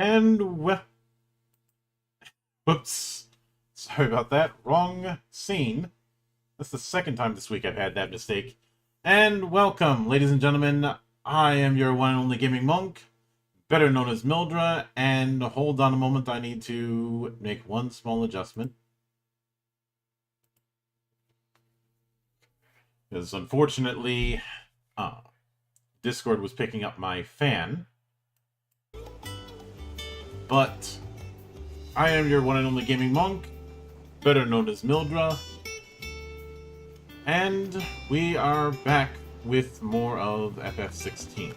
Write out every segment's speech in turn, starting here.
And whoops. Sorry about that. Wrong scene. That's the second time this week I've had that mistake. And welcome, ladies and gentlemen. I am your one and only gaming monk, better known as Mildra, and hold on a moment, I need to make one small adjustment. Because unfortunately, Discord was picking up my fan. But I am your one and only gaming monk, better known as Mildra, and we are back with more of FF16.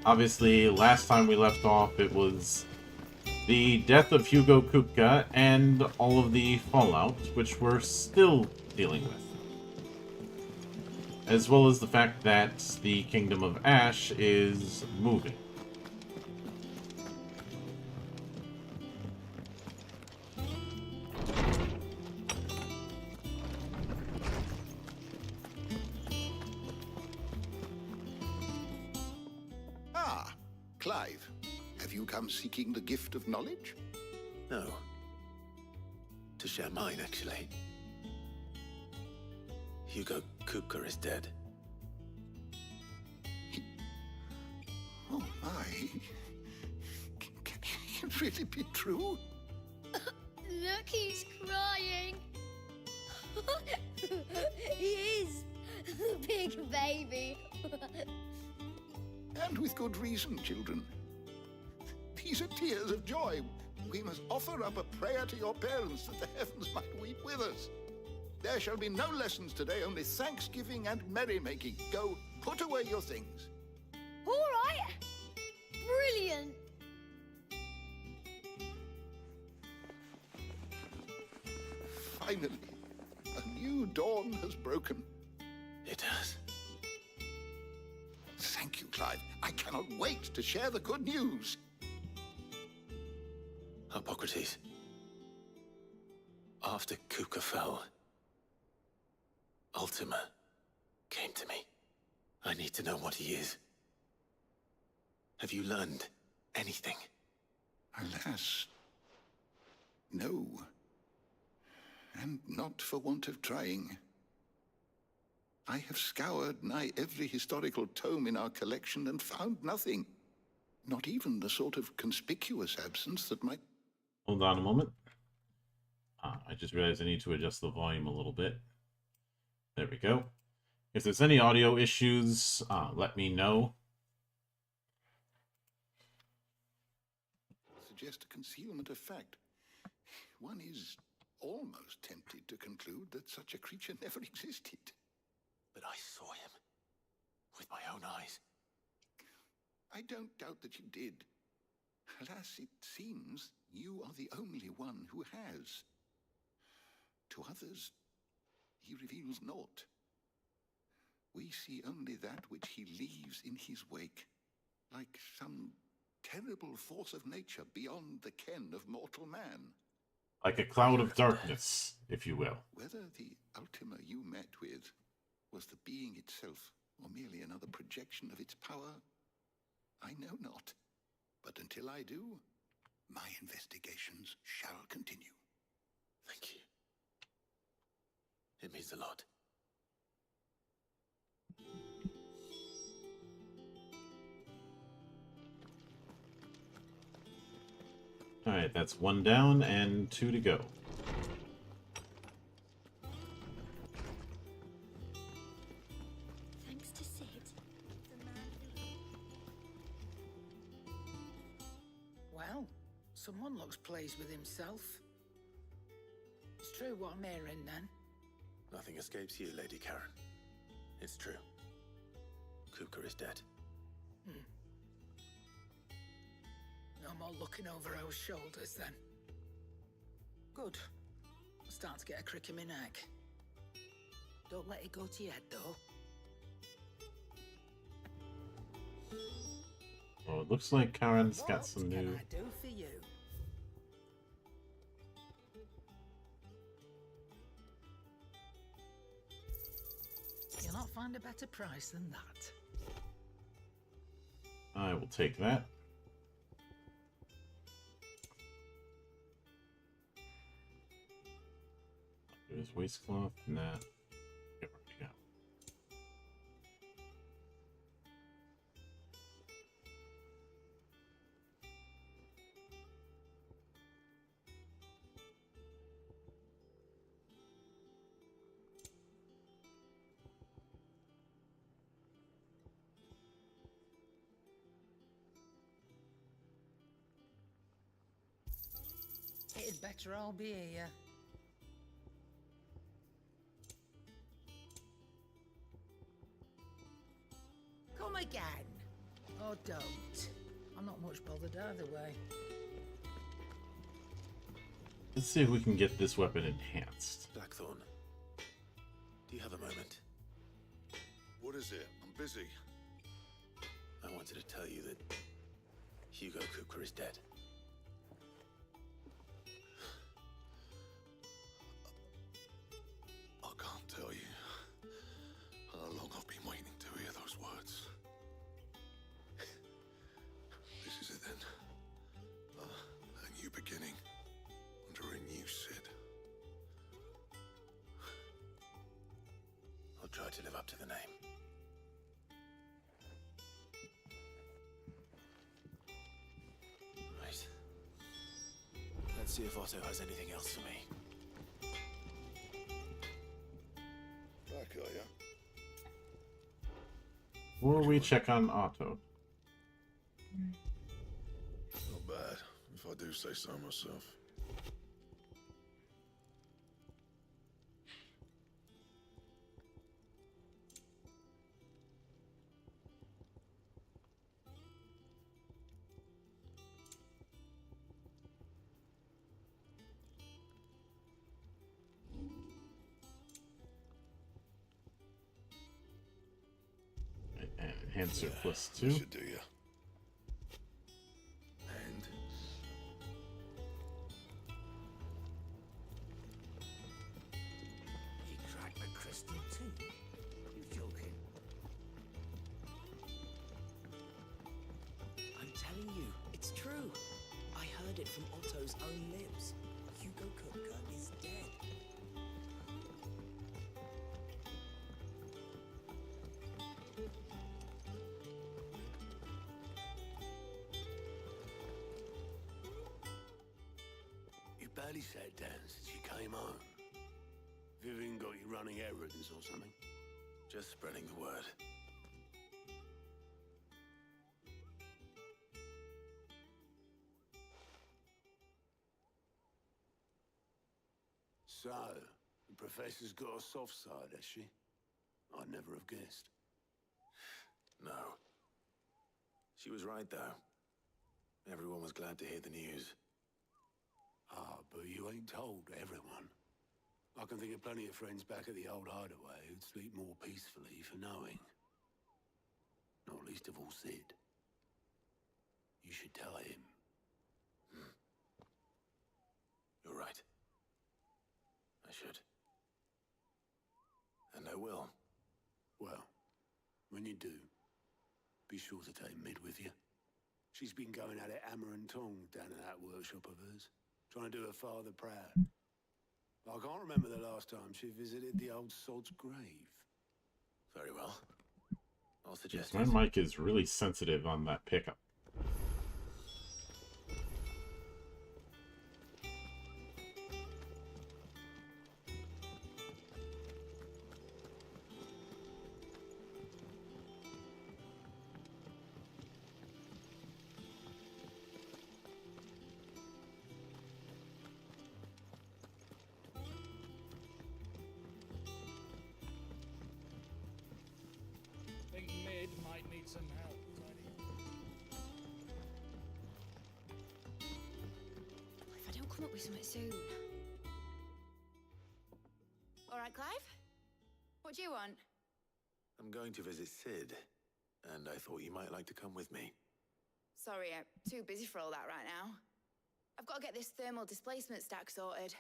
Obviously, last time we left off, it was the death of Hugo Kupka and all of the fallout, which we're still dealing with. As well as the fact that the Kingdom of Ash is moving. Ah, Clive. Have you come seeking the gift of knowledge? No. To share mine, actually. Hugo Kupka is dead. Oh my. Can it really be true? Look, he's crying. He is. The big baby. And with good reason, children. These are tears of joy. We must offer up a prayer to your parents that the heavens might weep with us. There shall be no lessons today, only thanksgiving and merrymaking. Go, put away your things. All right. Brilliant. Finally, a new dawn has broken. It has. Thank you, Clive. I cannot wait to share the good news. Hippocrates. After Kupka fell, Ultima came to me. I need to know what he is. Have you learned anything? Alas, no. And not for want of trying. I have scoured nigh every historical tome in our collection and found nothing. Not even the sort of conspicuous absence that might... Hold on a moment. I just realized I need to adjust the volume a little bit. There we go. If there's any audio issues, let me know. Suggest a concealment of fact. One is almost tempted to conclude that such a creature never existed. But I saw him with my own eyes. I don't doubt that you did. Alas, it seems you are the only one who has. To others, he reveals naught. We see only that which he leaves in his wake, like some terrible force of nature beyond the ken of mortal man. Like a cloud of darkness, if you will. Whether the Ultima you met with was the being itself, or merely another projection of its power, I know not. But until I do, my investigations shall continue. Thank you. It means a lot. Alright, that's one down and 2 to go. Thanks to Sid. Well, someone looks pleased with himself. It's true what I'm hearing, then. Nothing escapes you, Lady Karen. It's true. Kupka is dead. No more looking over our shoulders, then. Good. I'm starting to get a crick in my neck. Don't let it go to your head, though. Oh, it looks like Karen's got some What new... can I do for you? You'll not find a better price than that. I will take that. There's waistcloth. Nah. Okay, where we go. It'd better all be here. Come again. Or don't. I'm not much bothered either way. Let's see if we can get this weapon enhanced. Blackthorn, do you have a moment? What is it? I'm busy. I wanted to tell you that Hugo Kupka is dead. I can't tell you how long I've been waiting to hear those words. This is it then. A new beginning under a new Sid. I'll try to live up to the name. Right. Let's see if Otto has anything else for me. Back, are ya? Or we check on Otto. Not bad, if I do say so myself. And enhancer plus That 2. should do ya. And He cracked the crystal too? You joking? I'm telling you, it's true. I heard it from Otto's own lips. Hugo Kupka is dead. you barely sat down since you came home. Vivian got you running errands or something? Just spreading the word. So, the professor's got a soft side, has she? I'd never have guessed. No. She was right, though. Everyone was glad to hear the news. Ah, but you ain't told everyone. I can think of plenty of friends back at the old hideaway who'd sleep more peacefully for knowing. Not least of all Sid. You should tell him. You're right. I should. And I will. Well, when you do, be sure to take Mid with you. She's been going at it hammer and tongs down at that workshop of hers, trying to do her father proud. I can't remember the last time she visited the old sod's grave. Very well. I'll suggest My mic is really sensitive on that pickup. Think Mid might need some help, Tony. If I don't come up with something soon. All right, Clive? What do you want? I'm going to visit Sid, and I thought you might like to come with me. Sorry, I'm too busy for all that right now. I've got to get this thermal displacement stack sorted.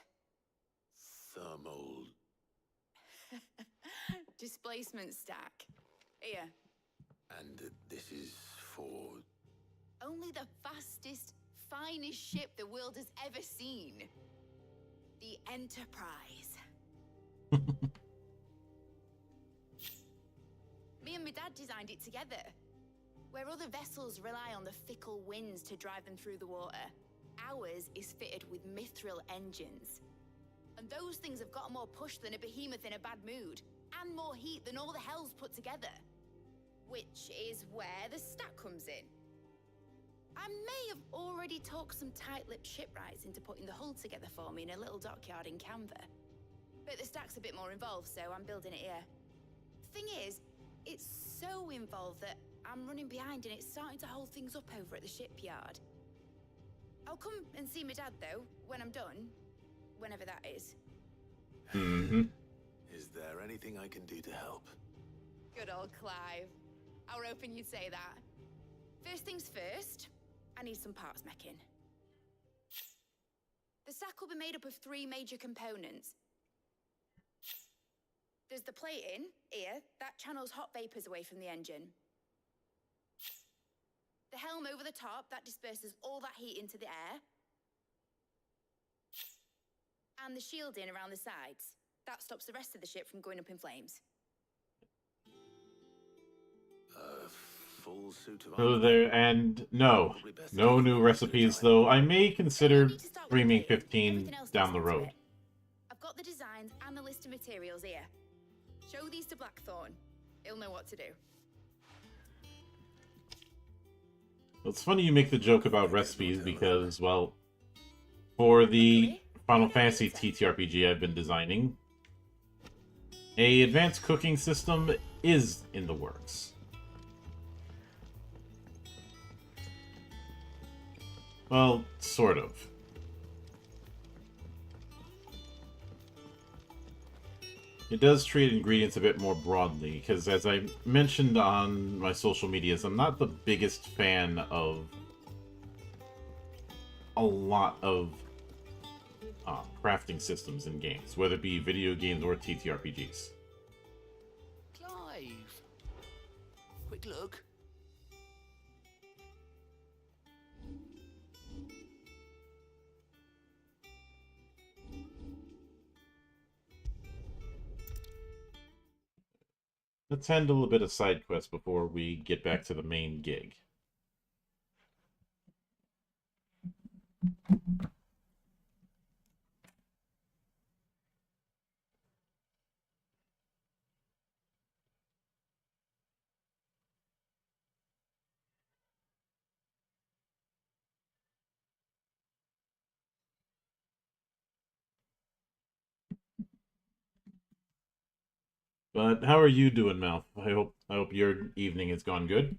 Thermal... Displacement stack. Here. And this is for... Only the fastest, finest ship the world has ever seen. The Enterprise. Me and my dad designed it together. Where other vessels rely on the fickle winds to drive them through the water, ours is fitted with mithril engines. And those things have got more push than a behemoth in a bad mood, and more heat than all the hells put together. Which is where the stack comes in. I may have already talked some tight-lipped shipwrights into putting the hull together for me in a little dockyard in Canva. But the stack's a bit more involved, so I'm building it here. Thing is, it's so involved that I'm running behind and it's starting to hold things up over at the shipyard. I'll come and see my dad, though, when I'm done. Whenever that is. Mm-hmm. Is there anything I can do to help? Good old Clive. I were hoping you'd say that. First things first, I need some parts meching. The stack will be made up of 3 major components. There's the plating, here, that channels hot vapors away from the engine. The helm over the top, that disperses all that heat into the air. And the shielding around the sides. That stops the rest of the ship from going up in flames. Full suit of So armor. there, and no new recipes, though I may consider Need to start with streaming the plating. 15 Everything else down goes the into road. it. I've got the designs and the list of materials here. Show these to Blackthorn. He'll know what to do. It's funny you make the joke about recipes because, well, for the Final Fantasy TTRPG I've been designing, a advanced cooking system is in the works. Well, sort of. It does treat ingredients a bit more broadly, because as I mentioned on my social medias, I'm not the biggest fan of a lot of crafting systems in games, whether it be video games or TTRPGs. Clive. Quick look. Let's handle a bit of side quests before we get back to the main gig. But how are you doing, Mouth? I hope your evening has gone good.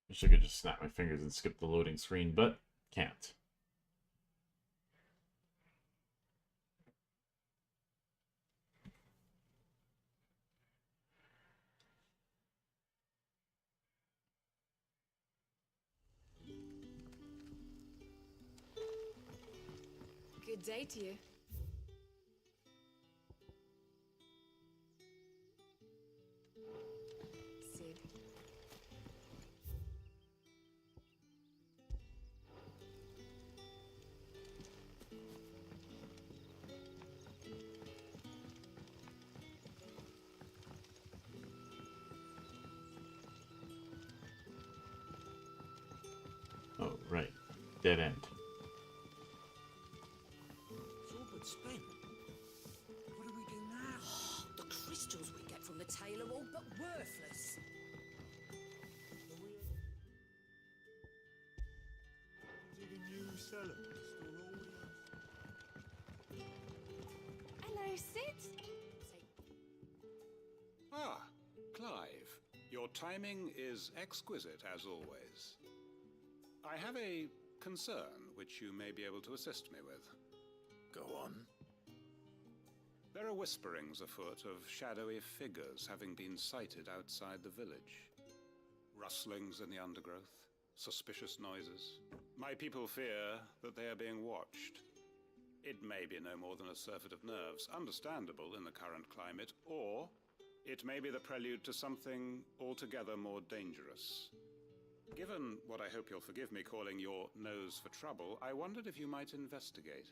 Wish I could just snap my fingers and skip the loading screen, but can't. Good day to you. Sid. Oh, right. Dead end. It's all but spent. What do we do now? The crystals we get from the tail are all but worthless. Dig a new cellar and store all we have. Hello, Sid. Ah, Clive. Your timing is exquisite, as always. I have a concern which you may be able to assist me with. Go on. There are whisperings afoot of shadowy figures having been sighted outside the village. Rustlings in the undergrowth, suspicious noises. My people fear that they are being watched. It may be no more than a surfeit of nerves, understandable in the current climate, or it may be the prelude to something altogether more dangerous. Given what I hope you'll forgive me calling your nose for trouble, I wondered if you might investigate.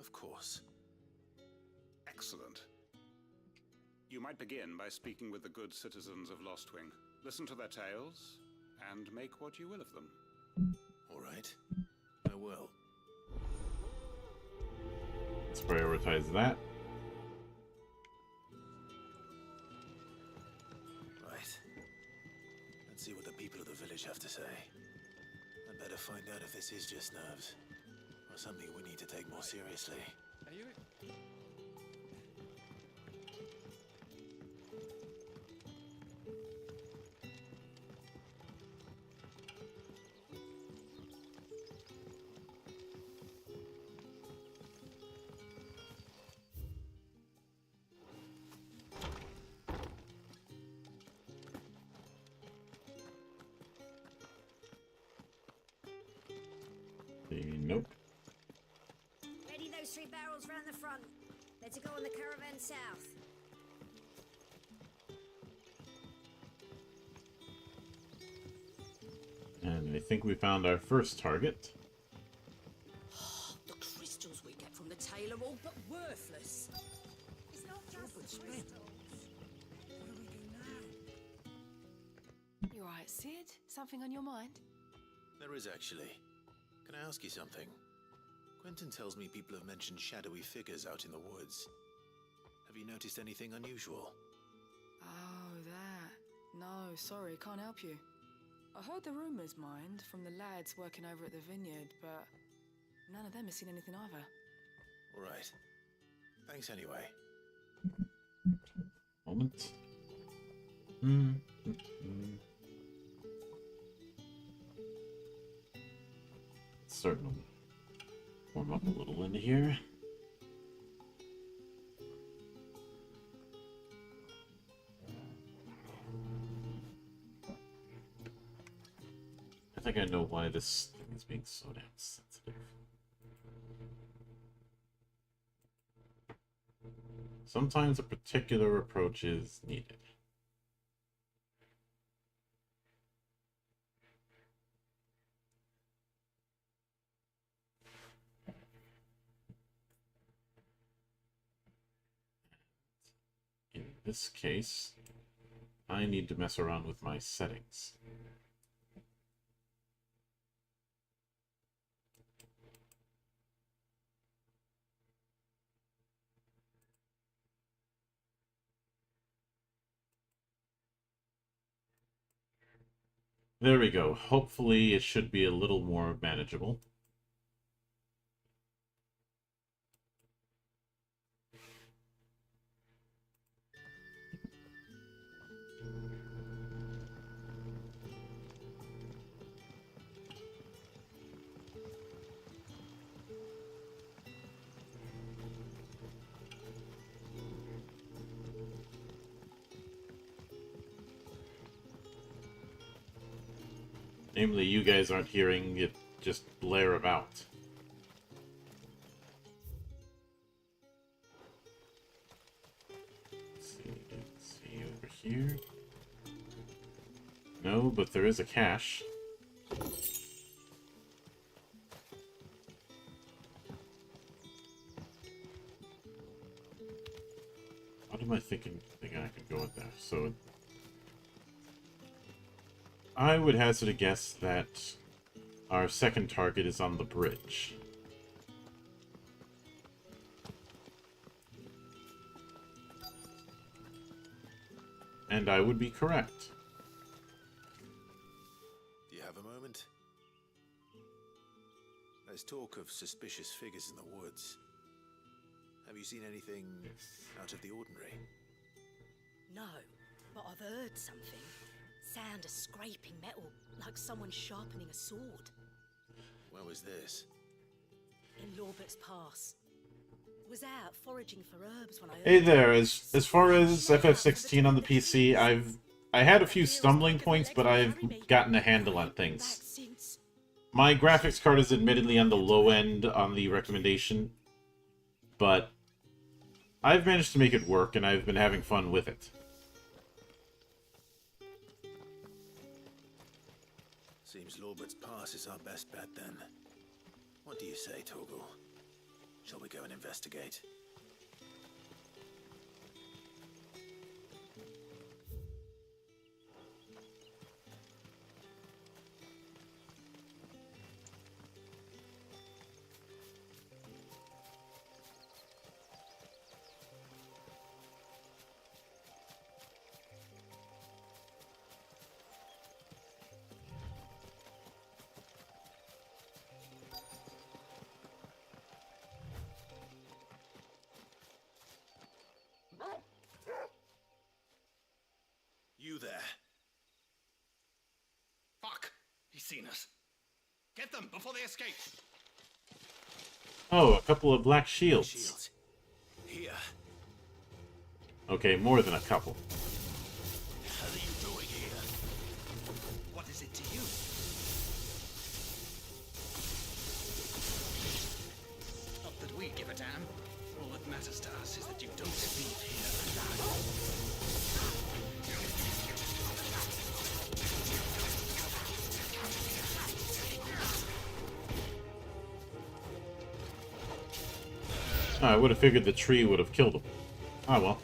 Of course. Excellent. You might begin by speaking with the good citizens of Lostwing. Listen to their tales, and make what you will of them. All right. I will. Let's prioritize that. Right. Let's see what the people of the village have to say. I'd better find out if this is just nerves, or something we need to take more seriously. Are you... Nope. Ready those 3 barrels round the front. They're to go on the caravan south. And I think we found our first target. The crystals we get from the tail are all but worthless. It's not just but the spin. crystals. What do we do now? You alright, Sid? Something on your mind? There is actually. Can I ask you something? Quentin tells me people have mentioned shadowy figures out in the woods. Have you noticed anything unusual? Oh, that. No, sorry, can't help you. I heard the rumours, mind, from the lads working over at the vineyard, but none of them have seen anything either. All right. Thanks anyway. Moment. Starting to warm up a little in here. I think I know why this thing is being so damn sensitive. Sometimes a particular approach is needed. In this case, I need to mess around with my settings. There we go. Hopefully it should be a little more manageable. Namely, you guys aren't hearing it just blare about. Let's see over here. No, but there is a cache. What am I thinking I could go with there? So I would hazard a guess that our second target is on the bridge. And I would be correct. Do you have a moment? There's talk of suspicious figures in the woods. Have you seen anything out of the ordinary? No, but I've heard something. Sound of scraping metal, like someone sharpening a sword. Where was this? In Lorbert's Pass. Was out foraging for herbs when I Hey heard there, as far as FF16 on the PC, I had a few stumbling points, but I've gotten a handle on things. since. My graphics card is admittedly on the low end on the recommendation, but I've managed to make it work, and I've been having fun with it. Seems Lorbert's Pass is our best bet then. What do you say, Torgal? Shall we go and investigate? You there? Fuck! He's seen us. Get them before they escape. Oh, a couple of black shields. Shields. Here. Okay, more than a couple. What the hell are you doing here? What is it to you? Not that we give a damn. All that matters to us is that you don't leave here alive. Oh, I would have figured the tree would have killed him. Oh well.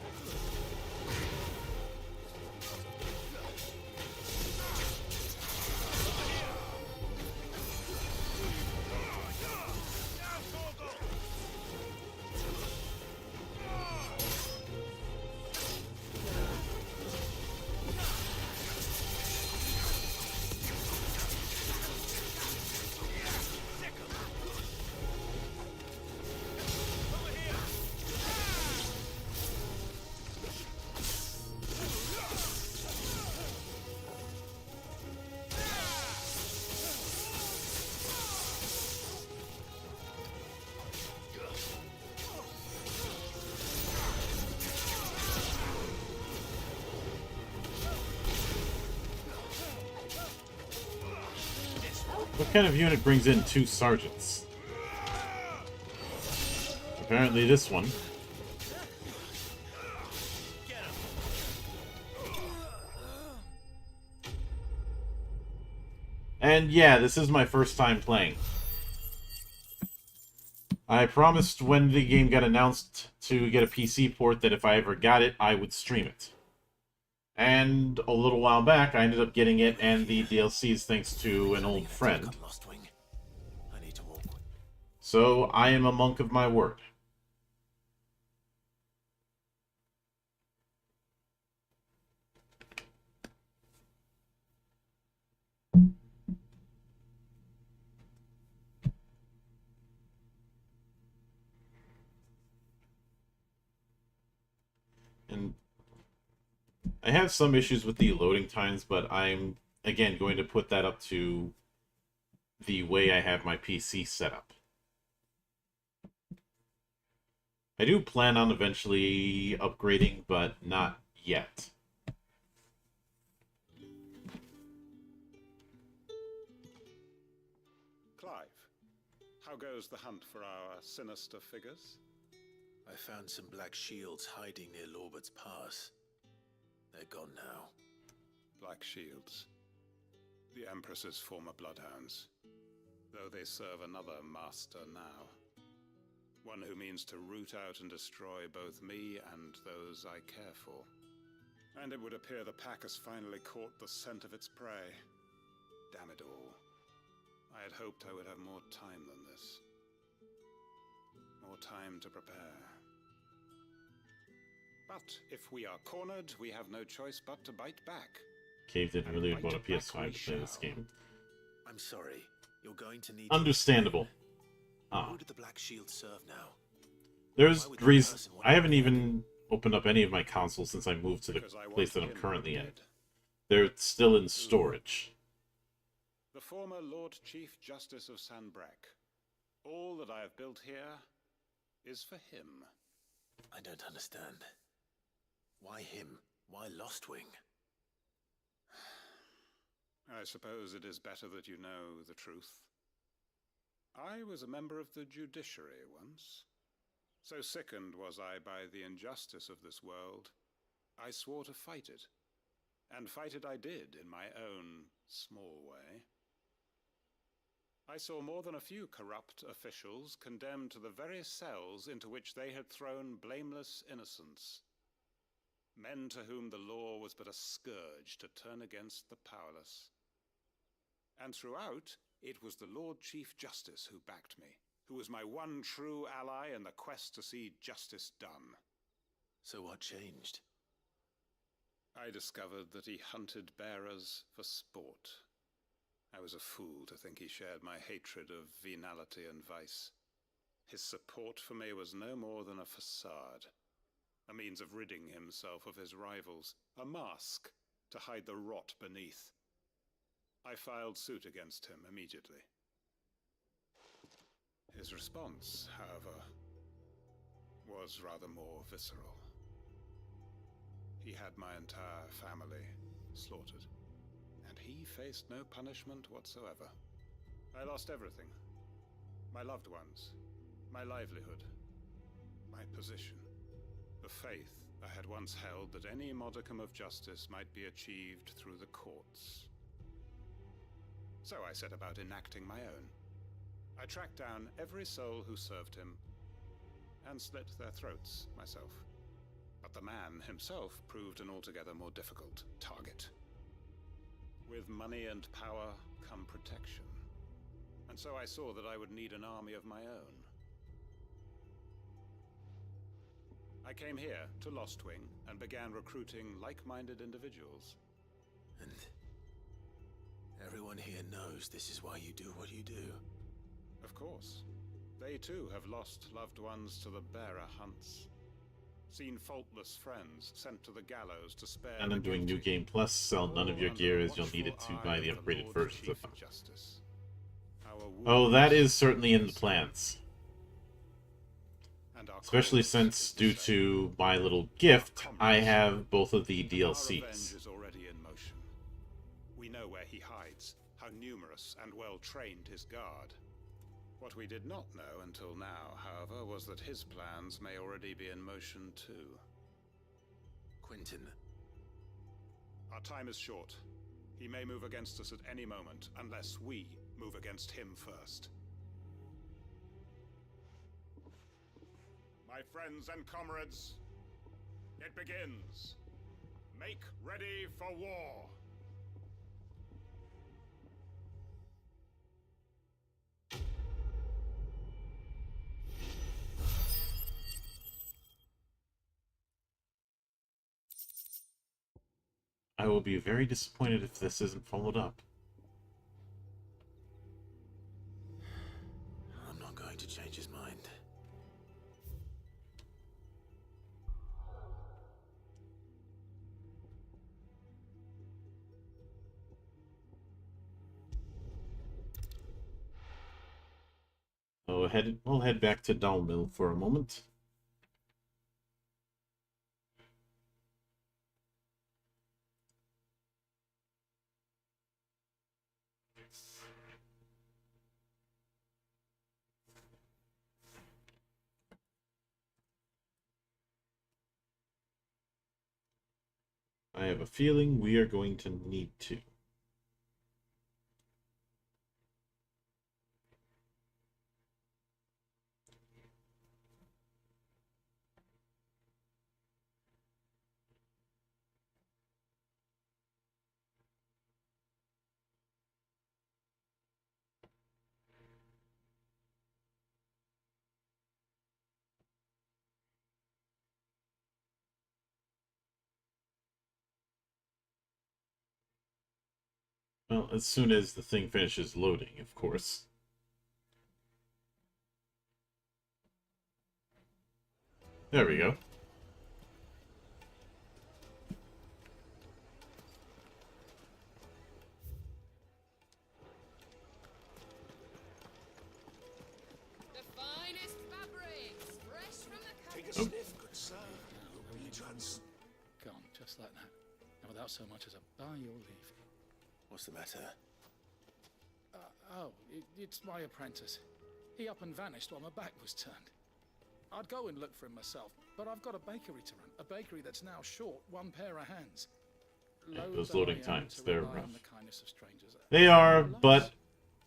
What kind of unit brings in 2 sergeants? Apparently this one. And yeah, this is my first time playing. I promised when the game got announced to get a PC port that if I ever got it, I would stream it. And a little while back, I ended up getting it and the DLCs thanks to an old friend. So I am a monk of my word. And I have some issues with the loading times, but I'm, again, going to put that up to the way I have my PC set up. I do plan on eventually upgrading, but not yet. Clive, how goes the hunt for our sinister figures? I found some black shields hiding near Lorbert's Pass. They're gone now. Black Shields. The Empress's former bloodhounds. Though they serve another master now. One who means to root out and destroy both me and those I care for. And it would appear the pack has finally caught the scent of its prey. Damn it all. I had hoped I would have more time than this. More time to prepare. But if we are cornered, we have no choice but to bite back. Cave didn't really want a Bite back PS5 we to play this shall. game. I'm sorry. You're going to need... Understandable. Who did the black shield serve now? There's Why would that reason. person want I to haven't be even opened up any of my consoles since I moved to the Because I place that want I'm him currently in. dead. They're still in storage. The former Lord Chief Justice of Sanbreque. All that I have built here, is for him. I don't understand. Why him? Why Lostwing? I suppose it is better that you know the truth. I was a member of the judiciary once. So sickened was I by the injustice of this world, I swore to fight it. And fight it I did in my own small way. I saw more than a few corrupt officials condemned to the very cells into which they had thrown blameless innocents. Men to whom the law was but a scourge to turn against the powerless. And throughout, it was the Lord Chief Justice who backed me, who was my one true ally in the quest to see justice done. So what changed? I discovered that he hunted bearers for sport. I was a fool to think he shared my hatred of venality and vice. His support for me was no more than a facade, a means of ridding himself of his rivals, a mask to hide the rot beneath. I filed suit against him immediately. His response, however, was rather more visceral. He had my entire family slaughtered, and he faced no punishment whatsoever. I lost everything. My loved ones, my livelihood, my position, the faith I had once held that any modicum of justice might be achieved through the courts. So I set about enacting my own. I tracked down every soul who served him, and slit their throats myself. But the man himself proved an altogether more difficult target. With money and power come protection, and so I saw that I would need an army of my own. I came here to Lostwing and began recruiting like-minded individuals. And everyone here knows this is why you do what you do. Of course. They too have lost loved ones to the bearer hunts. Seen faultless friends sent to the gallows to spare. And I'm doing New Game Plus, sell none of your gear as you'll need it to buy the upgraded versions of them. Oh, that is certainly in the plans. Especially since, due to my little gift, I have both of the DLCs. Is already in motion. We know where he hides, how numerous and well trained his guard. What we did not know until now, however, was that his plans may already be in motion too. Quentin. Our time is short. He may move against us at any moment, unless we move against him first. My friends and comrades, it begins. Make ready for war. I will be very disappointed if this isn't followed up. I'm not going to change his mind. Oh, we'll head back to Dalmill for a moment. I have a feeling we are going to need to. Well, as soon as the thing finishes loading, of course. There we go. The finest fabrics, sniff, good sir. Will you Gone, just like that. And without so much as a by your leave. What's the matter? It's my apprentice. He up and vanished while my back was turned. I'd go and look for him myself, but I've got a bakery to run. A bakery that's now short one pair of hands. Yeah, those loading times, they're rough. The they are, but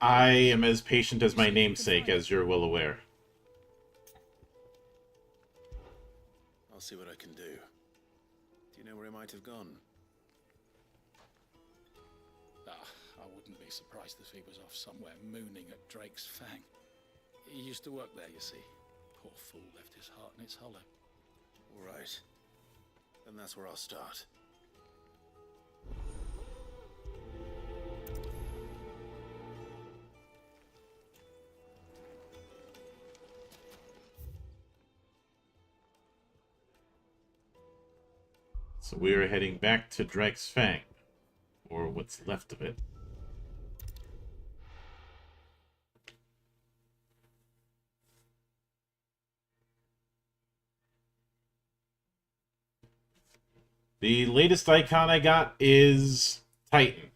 I am as patient as my namesake, as you're well aware. I'll see what I can do. Do you know where he might have gone? I wouldn't be surprised if he was off somewhere mooning at Drake's Fang. He used to work there, you see. Poor fool left his heart in its hollow. All right. Then that's where I'll start. So we are heading back to Drake's Fang, or what's left of it. The latest icon I got is Titan.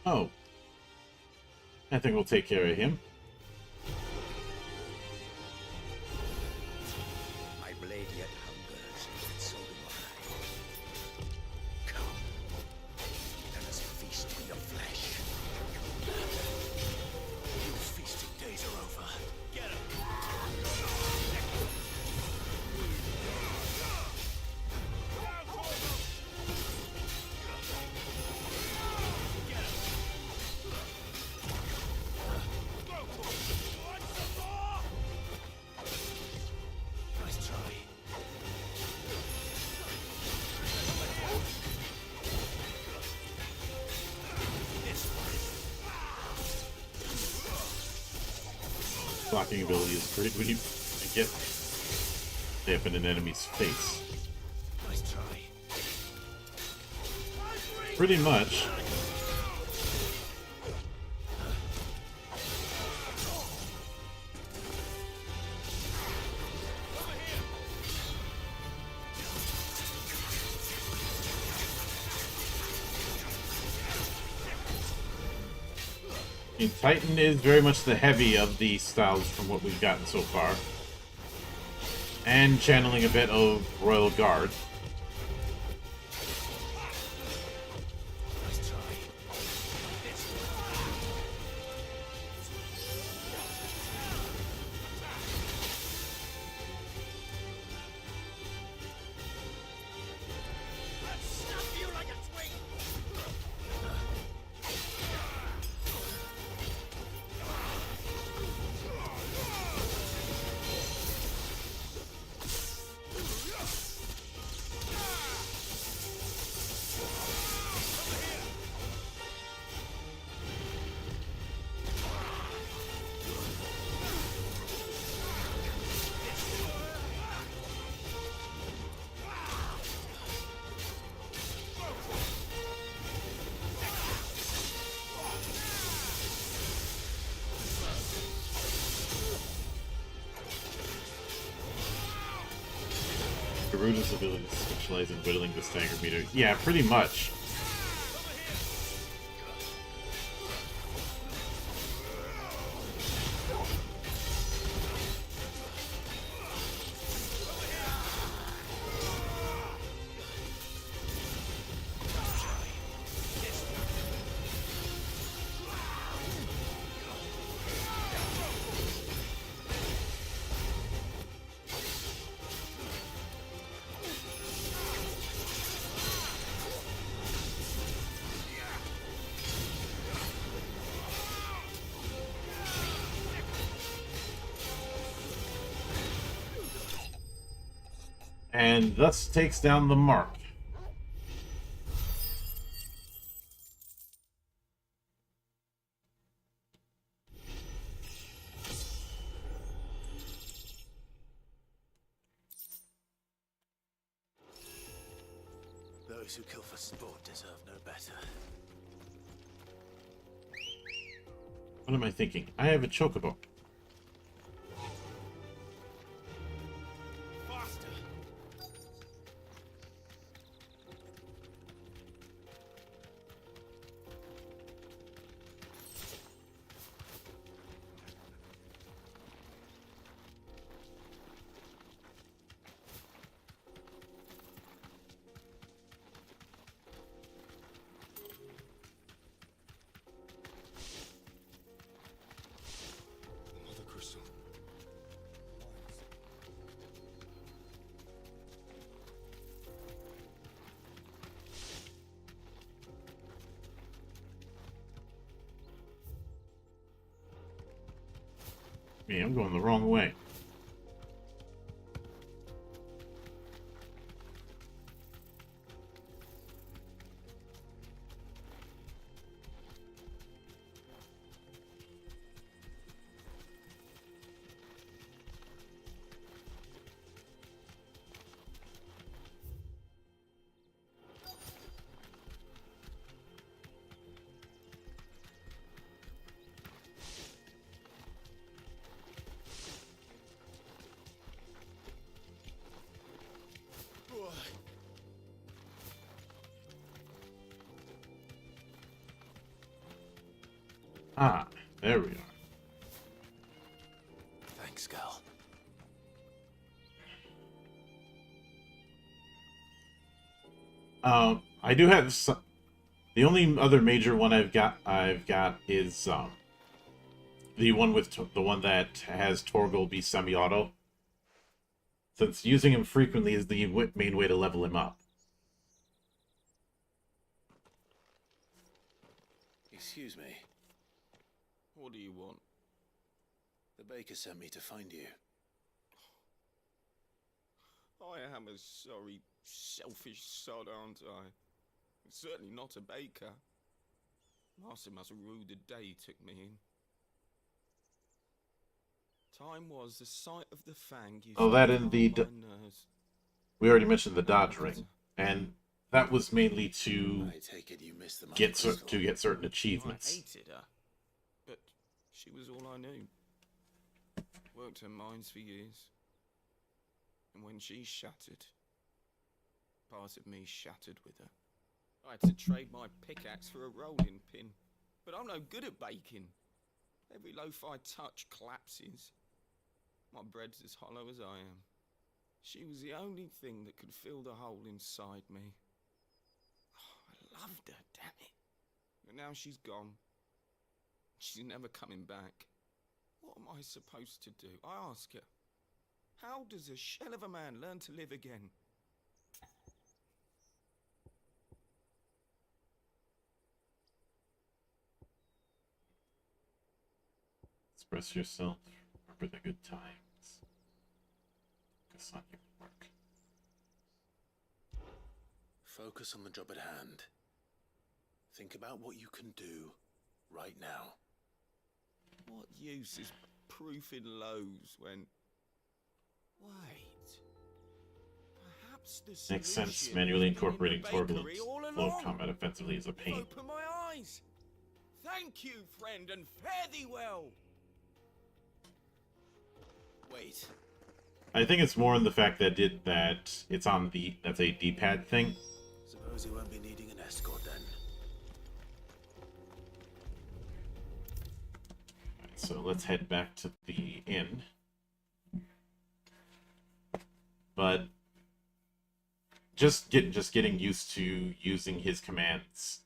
Oh. I think we'll take care of him. My blade yet hungers, and so do I. Come, let us feast on your flesh. Your feasting days are over. Get him! Blocking ability is pretty when you get step in an enemy's face. Nice try. Pretty much. Titan is very much the heavy of the styles from what we've gotten so far. And channeling a bit of Royal Guard. Garuda's ability to specialize in whittling the stagger meter. Yeah, pretty much. and thus takes down the mark. Those who kill for sport deserve no better. What am I thinking? I have a chocobo. Faster! Another crystal. Yeah, I'm going the wrong way. Ah, there we are. Thanks, girl. I do have some. The only other major one I've got is the one with the one that has Torgal be semi-auto. Since using him frequently is the main way to level him up. Excuse me. What do you want? The baker sent me to find you. I am a sorry, selfish sod, aren't I? Certainly not a baker. Master must rue the day he took me in. Time was the sight of the fang. Oh, that and the... We already mentioned the dodge ring. And that was mainly to I take it you missed the get certain achievements. I hated her, but she was all I knew. Worked her mines for years. And when she shattered, part of me shattered with her. I had to trade my pickaxe for a rolling pin, but I'm no good at baking. Every loaf I touch collapses. My bread's as hollow as I am. She was the only thing that could fill the hole inside me. Oh, I loved her, damn it. But now she's gone. She's never coming back. What am I supposed to do? I ask her. How does a shell of a man learn to live again? Express yourself. Remember the good times. Focus on your work. Focus on the job at hand. Think about what you can do right now. What use is proofing loaves when... Wait. Perhaps the Makes sense. solution Manually has been in the incorporating bakery turbulence all flow of along. combat offensively is a pain. Open my eyes. Thank you, friend, and fare thee well. Wait. I think it's more in the fact that it's on that's a D-pad thing. Suppose you won't be needing an escort then. Alright, so let's head back to the inn. But just getting used to using his commands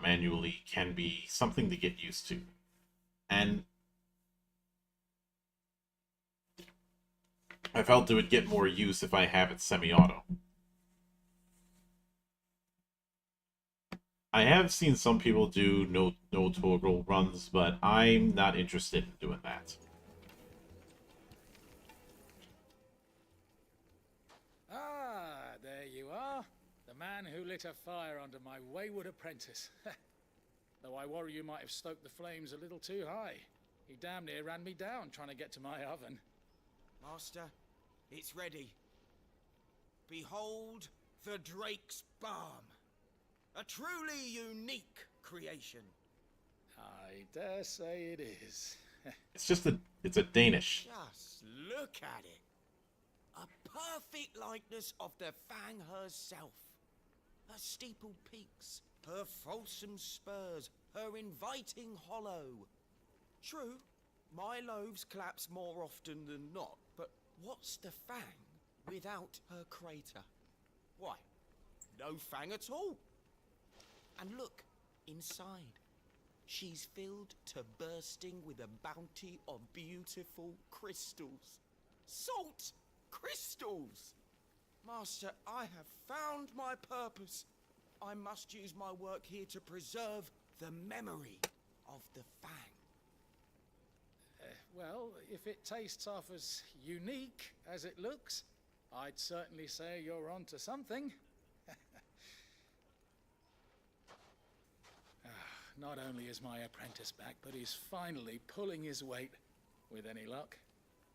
manually can be something to get used to. And I felt it would get more use if I have it semi-auto. I have seen some people do no toggle runs, but I'm not interested in doing that. man who lit a fire under my wayward apprentice. Though I worry you might have stoked the flames a little too high. He damn near ran me down trying to get to my oven. Master, it's ready. Behold the Drake's Balm. A truly unique creation. I dare say it is. It's a Danish. Just look at it. A perfect likeness of the Fang herself. Her steeple peaks, her fulsome spurs, her inviting hollow. True, my loaves collapse more often than not, but what's the Fang without her crater? Why, no Fang at all. And look, inside. She's filled to bursting with a bounty of beautiful crystals. Salt crystals! Master, I have found my purpose. I must use my work here to preserve the memory of the Fang. Well, if it tastes half as unique as it looks, I'd certainly say you're onto something. Not only is my apprentice back, but he's finally pulling his weight. With any luck,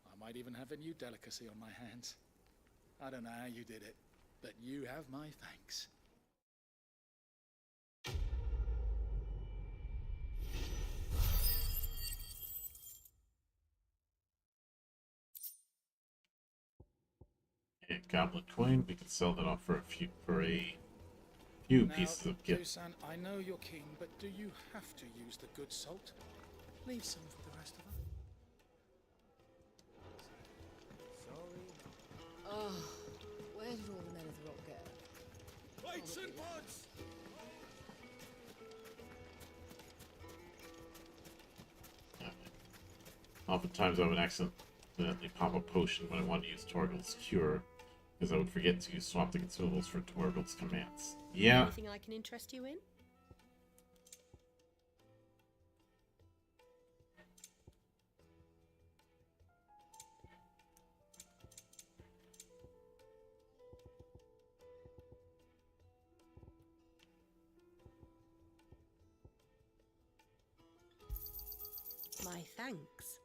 I might even have a new delicacy on my hands. I don't know how you did it, but you have my thanks. And Goblin Coin, we can sell that off for a few Now, pieces of gift. Tucson, I know you're keen, but do you have to use the good salt? Leave some for the rest of us. Oh, where did all the men of the rock go? Plates and pods! Oftentimes I would accidentally pop a potion when I want to use Torgal's Cure, because I would forget to swap the consumables for Torgal's commands. Yeah. Anything I can interest you in? My thanks.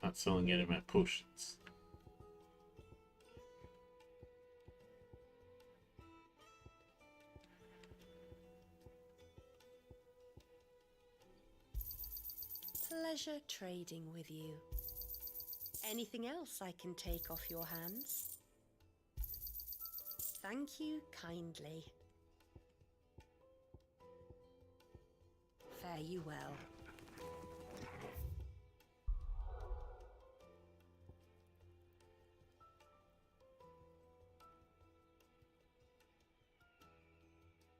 Not selling any of my potions. Pleasure trading with you. Anything else I can take off your hands? Thank you kindly. Fare you well.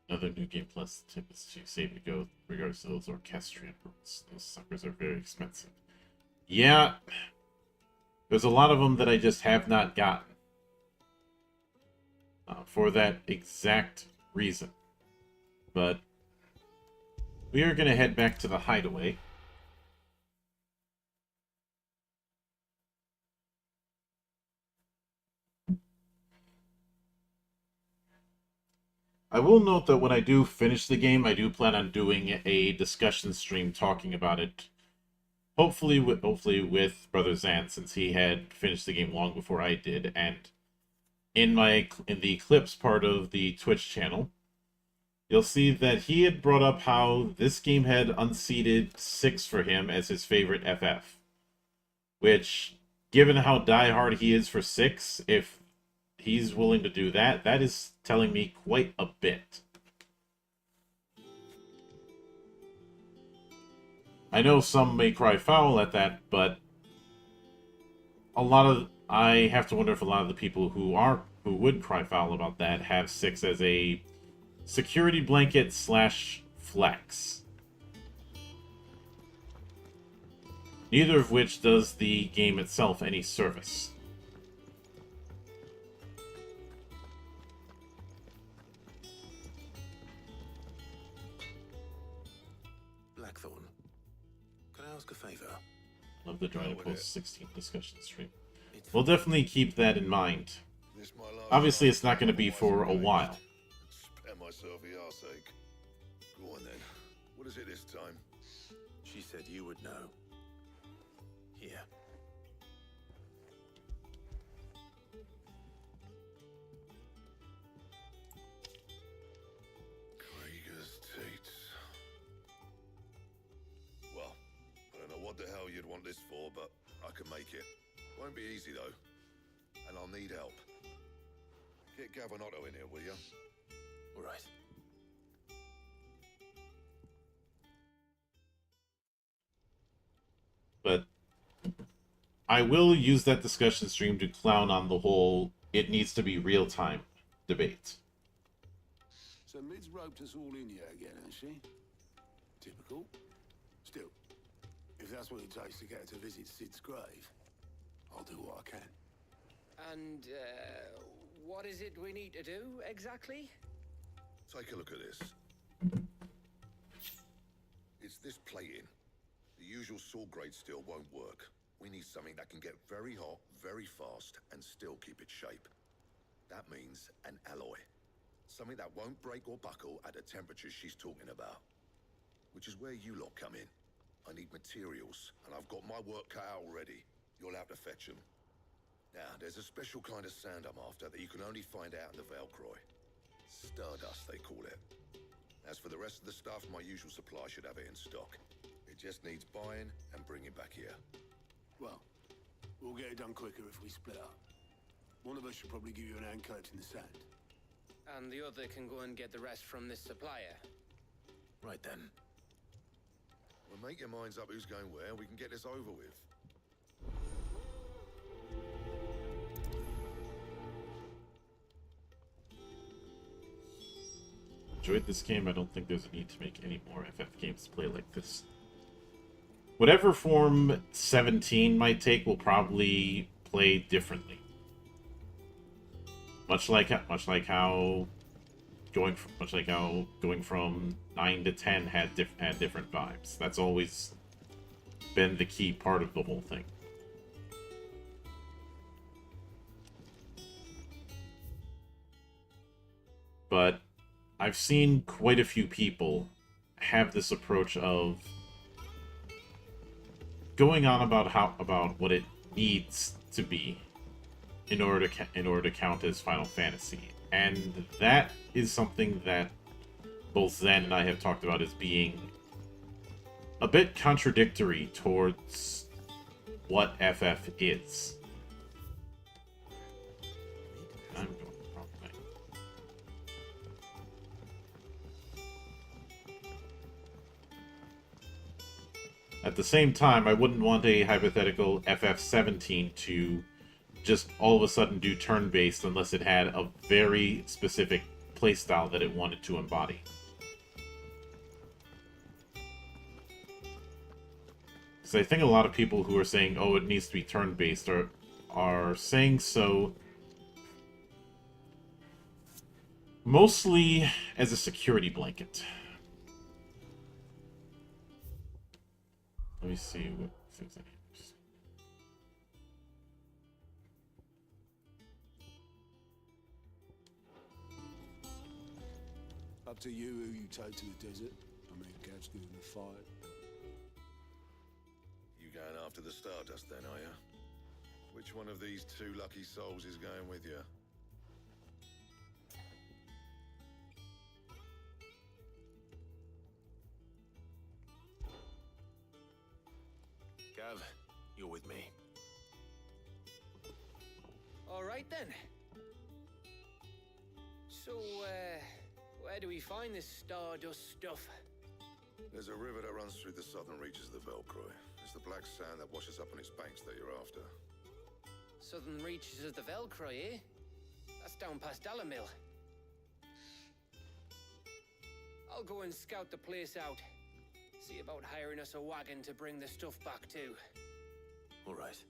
Another new game plus tip is to save to go regardless of those orchestrion rules. Those suckers are very expensive. Yeah, there's a lot of them that I just have not gotten. For that exact reason. But we are going to head back to the hideaway. I will note that when I do finish the game, I do plan on doing a discussion stream talking about it. Hopefully with Brother Zan, since he had finished the game long before I did, and in the clips part of the Twitch channel, you'll see that he had brought up how this game had unseated 6 for him as his favorite FF. Which, given how diehard he is for 6, if he's willing to do that, that is telling me quite a bit. I know some may cry foul at that, but I have to wonder if a lot of the people who would cry foul about that have 6 as a security blanket / flex. Neither of which does the game itself any service. Blackthorn, can I ask a favor? of the Dryden Post 16 discussion stream. We'll definitely keep that in mind. Obviously, it's not going to be for a while. Spare myself the arseache. Go on then. What is it this time? She said you would know. Here. Krieger's Tates. Well, I don't know what the hell you'd want this for, but I can make it. Won't be easy though. And I'll need help. Get Gavinotto in here, will you? All right. But I will use that discussion stream to clown on the whole "it needs to be real time" debate. So Mid's roped us all in here again, has she? Typical. Still, if that's what it takes to get her to visit Sid's grave, I'll do what I can. And, what is it we need to do, exactly? Take a look at this. It's this plating. The usual saw grade steel won't work. We need something that can get very hot, very fast, and still keep its shape. That means an alloy. Something that won't break or buckle at the temperatures she's talking about. Which is where you lot come in. I need materials, and I've got my work cut out already. You'll have to fetch them. Now, there's a special kind of sand I'm after that you can only find out in the Velcroy. Stardust, they call it. As for the rest of the stuff, my usual supply should have it in stock. It just needs buying and bringing back here. Well, we'll get it done quicker if we split up. One of us should probably give you an hand collecting the sand. And the other can go and get the rest from this supplier. Right then. Well, make your minds up who's going where, and we can get this over with. Enjoyed this game. I don't think there's a need to make any more FF games play like this. Whatever form 17 might take will probably play differently. Much like how going from 9 to 10 had different vibes. That's always been the key part of the whole thing. But I've seen quite a few people have this approach of going on about what it needs to be in order to count as Final Fantasy, and that is something that both Zen and I have talked about as being a bit contradictory towards what FF is. I'm going the wrong way. At the same time, I wouldn't want a hypothetical FF17 to just all of a sudden do turn-based unless it had a very specific playstyle that it wanted to embody. Because I think a lot of people who are saying, oh, it needs to be turn-based are saying so mostly as a security blanket. Let me see what things I need. Up to you who you take to the desert. I mean, Gav's doing the fight. You going after the Stardust then, are you? Which one of these two lucky souls is going with you? Gav, you're with me. All right then. So, where do we find this Stardust stuff? There's a river that runs through the southern reaches of the Velcroy. It's the black sand that washes up on its banks that you're after. Southern reaches of the Velcroy, eh? That's down past Dalamil. I'll go and scout the place out. See about hiring us a wagon to bring the stuff back to. All right.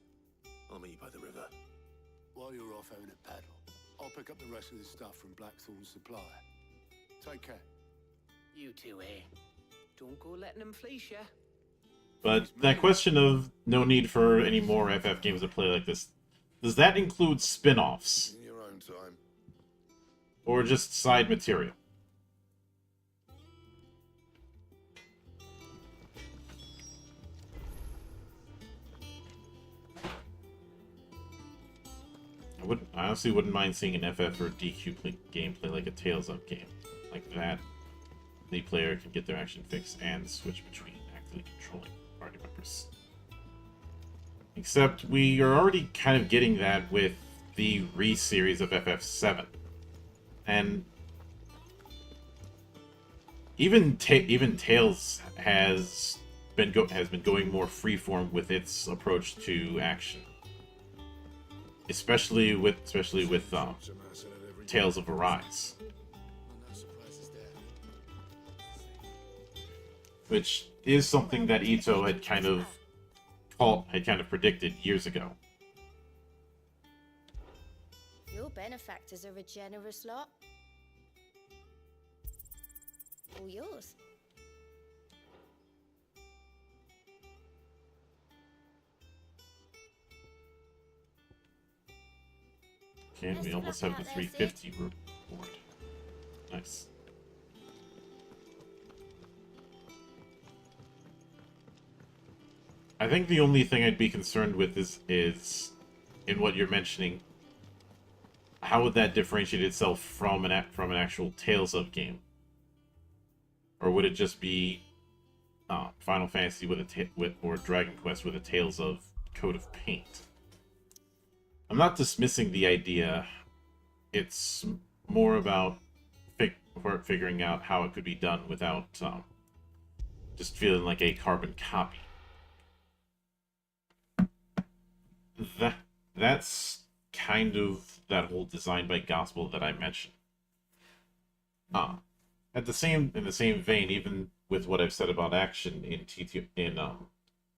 I'll meet you by the river. While you're off having a paddle, I'll pick up the rest of the stuff from Blackthorn's supplier. Take care. You two, eh? Don't go letting them fleece ya. But that question of no need for any more FF games to play like this. Does that include spin-offs? In your own time. Or just side material? I honestly wouldn't mind seeing an FF or DQ gameplay like a Tales of game. Like that, the player can get their action fix and switch between actively controlling party members. Except we are already kind of getting that with the re-series of FF7. And even Tales has been going more freeform with its approach to action. Especially with Tales of Arise, which is something that Ito had kind of predicted years ago. Your benefactors are a generous lot. All yours. Okay, we almost have the 350 reward. Nice. I think the only thing I'd be concerned with is in what you're mentioning. How would that differentiate itself from an actual Tales of game? Or would it just be Final Fantasy or Dragon Quest with a Tales of coat of paint? I'm not dismissing the idea. It's more about figuring out how it could be done without just feeling like a carbon copy. That's kind of that whole design by gospel that I mentioned. In the same vein, even with what I've said about action in